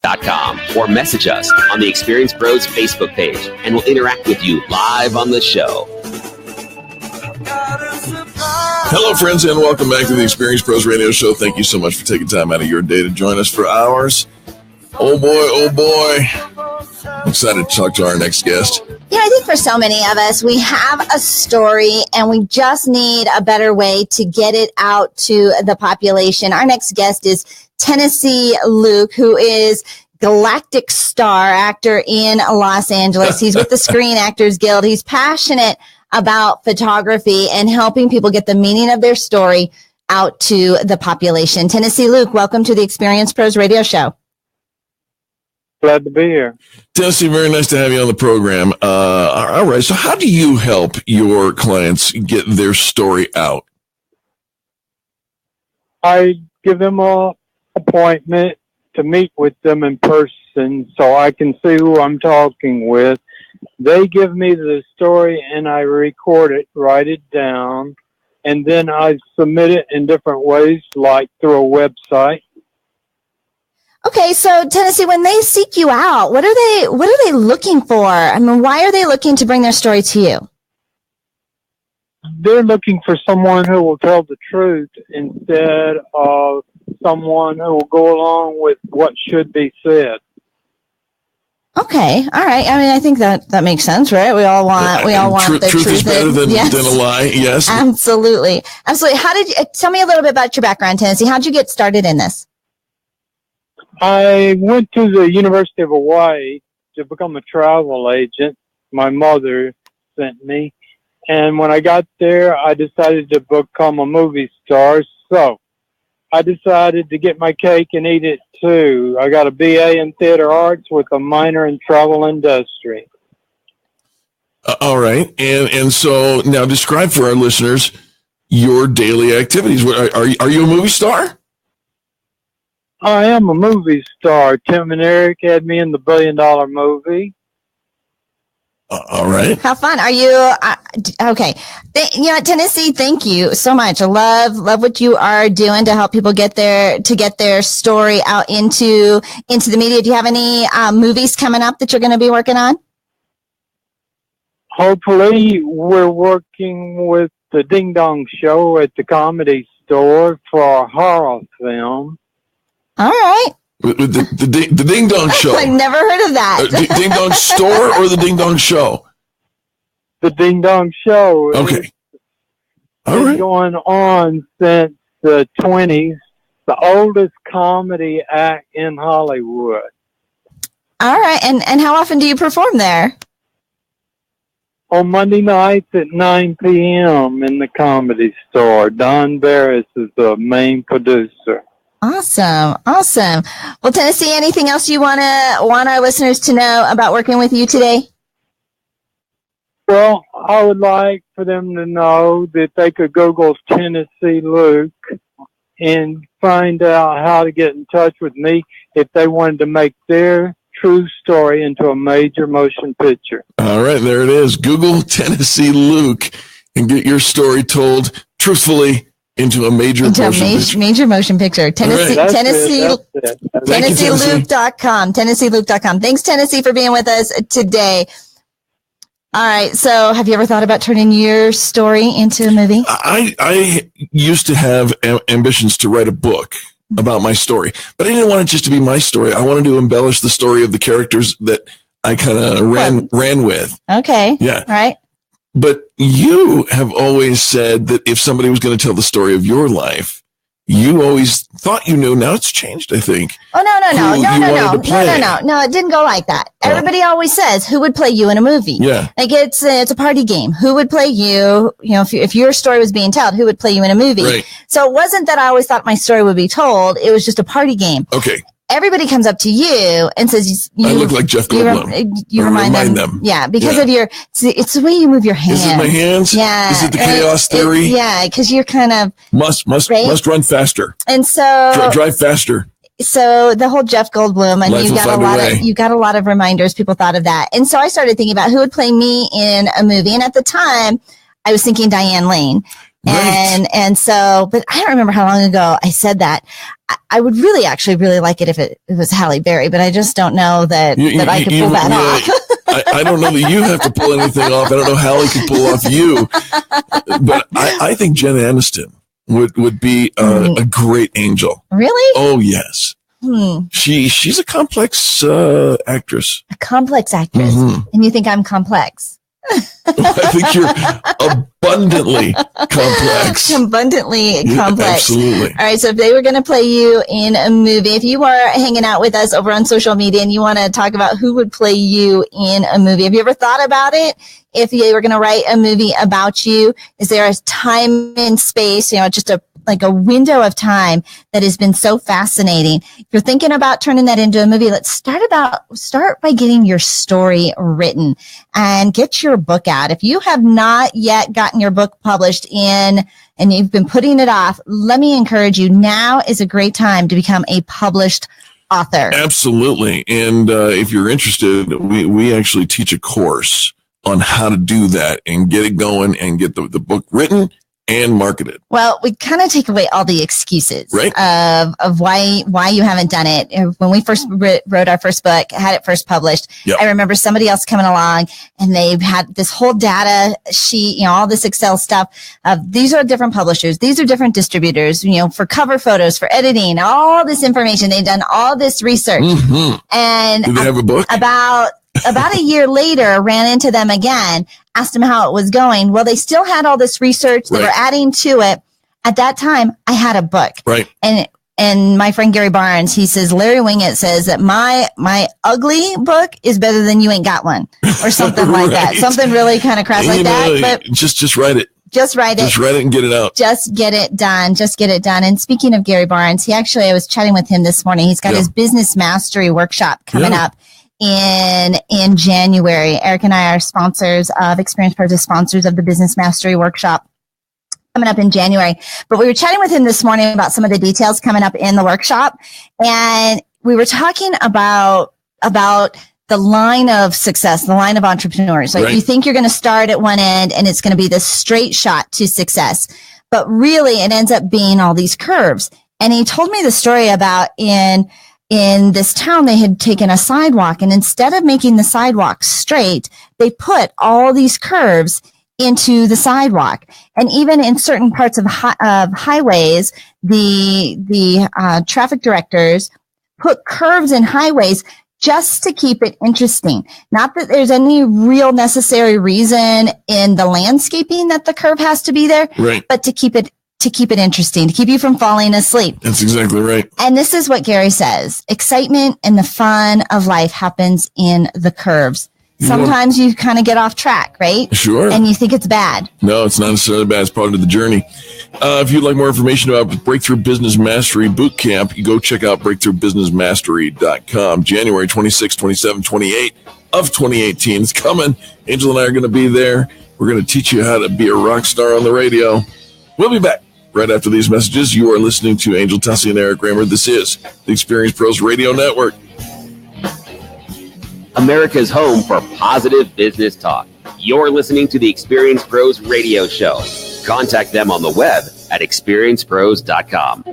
experiencepros.com or message us on the Experience Pros Facebook page, and we'll interact with you live on the show. Hello, friends, and welcome back to the Experience Pros Radio Show. Thank you so much for taking time out of your day to join us for ours. Oh boy. I'm excited to talk to our next guest. Yeah, I think for so many of us, we have a story and we just need a better way to get it out to the population. Our next guest is Tennessee Luke, who is galactic star actor in Los Angeles. He's with the Screen Actors Guild. He's passionate about photography and helping people get the meaning of their story out to the population. Tennessee Luke, welcome to the Experience Pros Radio Show. Glad to be here. Tennessee, very nice to have you on the program. All right, so how do you help your clients get their story out? I give them an appointment to meet with them in person so I can see who I'm talking with. They give me the story and I record it, write it down, and then I submit it in different ways, like through a website. Okay, so Tennessee, when they seek you out, what are they looking for? I mean, why are they looking to bring their story to you? They're looking for someone who will tell the truth instead of someone who will go along with what should be said. Okay, all right. I mean, I think that makes sense, right? We all want the truth is better than a lie. Yes, absolutely. How did you tell me a little bit about your background, Tennessee? How did you get started in this? I went to the University of Hawaii to become a travel agent. My mother sent me. And when I got there, I decided to become a movie star. So I decided to get my cake and eat it too. I got a BA in theater arts with a minor in travel industry. All right. And so now describe for our listeners your daily activities. Are you a movie star? I am a movie star. Tim and Eric had me in the $1 billion movie. All right. How fun. Are you okay? Tennessee, thank you so much. I love what you are doing to help people get their story out into the media. Do you have any movies coming up that you're going to be working on? Hopefully, we're working with the Ding Dong Show at the Comedy Store for a horror film. All right. With the Ding Dong Show. I've never heard of that. Ding Dong Store or the Ding Dong Show? The Ding Dong Show. Okay. All right. Going on since the 20s. The oldest comedy act in Hollywood. All right. And how often do you perform there? On Monday nights at 9 p.m. in the Comedy Store. Don Barris is the main producer. Awesome. Well, Tennessee, anything else you want our listeners to know about working with you today? Well, I would like for them to know that they could Google Tennessee Luke and find out how to get in touch with me if they wanted to make their true story into a major motion picture. All right, there it is. Google Tennessee Luke and get your story told truthfully into a major motion picture. TennesseeLuke.com. TennesseeLuke.com. Thanks, Tennessee, for being with us today. All right. So have you ever thought about turning your story into a movie? I used to have ambitions to write a book about my story, but I didn't want it just to be my story. I wanted to embellish the story of the characters that I kind of ran with. Okay. Yeah. All right. But you have always said that if somebody was going to tell the story of your life, you always thought you knew. Now it's changed, I think. Oh, no. No, it didn't go like that. Everybody always says, who would play you in a movie? Yeah. Like it's a party game. Who would play you? You know, if your story was being told, who would play you in a movie? Right. So it wasn't that I always thought my story would be told. It was just a party game. Okay. Everybody comes up to you and says, I look like Jeff Goldblum. You remind them. Yeah, because of it's the way you move your hands. Is it my hands? Yeah. Is it the chaos theory? Because you're kind of must run faster. And so drive faster. So the whole Jeff Goldblum, and you got a lot of reminders. People thought of that, and so I started thinking about who would play me in a movie. And at the time, I was thinking Diane Lane. And so, but I don't remember how long ago I said that. I would really like it if it was Halle Berry, but I just don't know that I could pull that off. I don't know that you have to pull anything off. I don't know how Halle could pull off you, but I think Jen Aniston would be a great Angel. Really? Oh yes. She's a complex actress. A complex actress, and you think I'm complex? I think you're abundantly complex. Abundantly complex. Absolutely. All right. So if they were going to play you in a movie, if you are hanging out with us over on social media and you want to talk about who would play you in a movie, have you ever thought about it? If you were going to write a movie about you, is there a time and space, just a window of time that has been so fascinating? If you're thinking about turning that into a movie, let's start by getting your story written and get your book out. If you have not yet gotten your book published and you've been putting it off, let me encourage you. Now is a great time to become a published author. Absolutely. And if you're interested, we actually teach a course on how to do that and get it going and get the book written and marketed. Well, we kind of take away all the excuses, right, of why you haven't done it. When we first wrote our first book, had it first published, I remember somebody else coming along and they had this whole data sheet, all this Excel stuff of these are different publishers, these are different distributors, for cover photos, for editing, all this information. They've done all this research. And do they have a book? About a year later, ran into them again, asked them how it was going. Well, they still had all this research. They were adding to it. At that time, I had a book. Right. And my friend Gary Barnes, he says, Larry Winget says that my ugly book is better than you ain't got one, or something like that. Something really kind of crass like that. But just write it. Just write it. Just write it and get it out. Just get it done. Just get it done. And speaking of Gary Barnes, I was chatting with him this morning. He's got his business mastery workshop coming up in January. Eric and I are sponsors of Experience Pros, sponsors of the Business Mastery Workshop coming up in January. But we were chatting with him this morning about some of the details coming up in the workshop. And we were talking about the line of success, the line of entrepreneurs. Like you think you're going to start at one end and it's going to be this straight shot to success, but really it ends up being all these curves. And he told me the story about in this town, they had taken a sidewalk, and instead of making the sidewalk straight, they put all these curves into the sidewalk. And even in certain parts of highways, the traffic directors put curves in highways just to keep it interesting. Not that there's any real necessary reason in the landscaping that the curve has to be there, but to keep it interesting, to keep you from falling asleep. That's exactly right. And this is what Gary says. Excitement and the fun of life happens in the curves. Sometimes you kind of get off track, right? Sure. And you think it's bad. No, it's not necessarily bad. It's part of the journey. If you'd like more information about Breakthrough Business Mastery Bootcamp, you go check out breakthroughbusinessmastery.com. January 26, 27, 28 of 2018. It's coming. Angel and I are going to be there. We're going to teach you how to be a rock star on the radio. We'll be back right after these messages. You are listening to Angel Tussey and Eric Kramer. This is the Experience Pros Radio Network. America's home for positive business talk. You're listening to the Experience Pros Radio Show. Contact them on the web at experiencepros.com.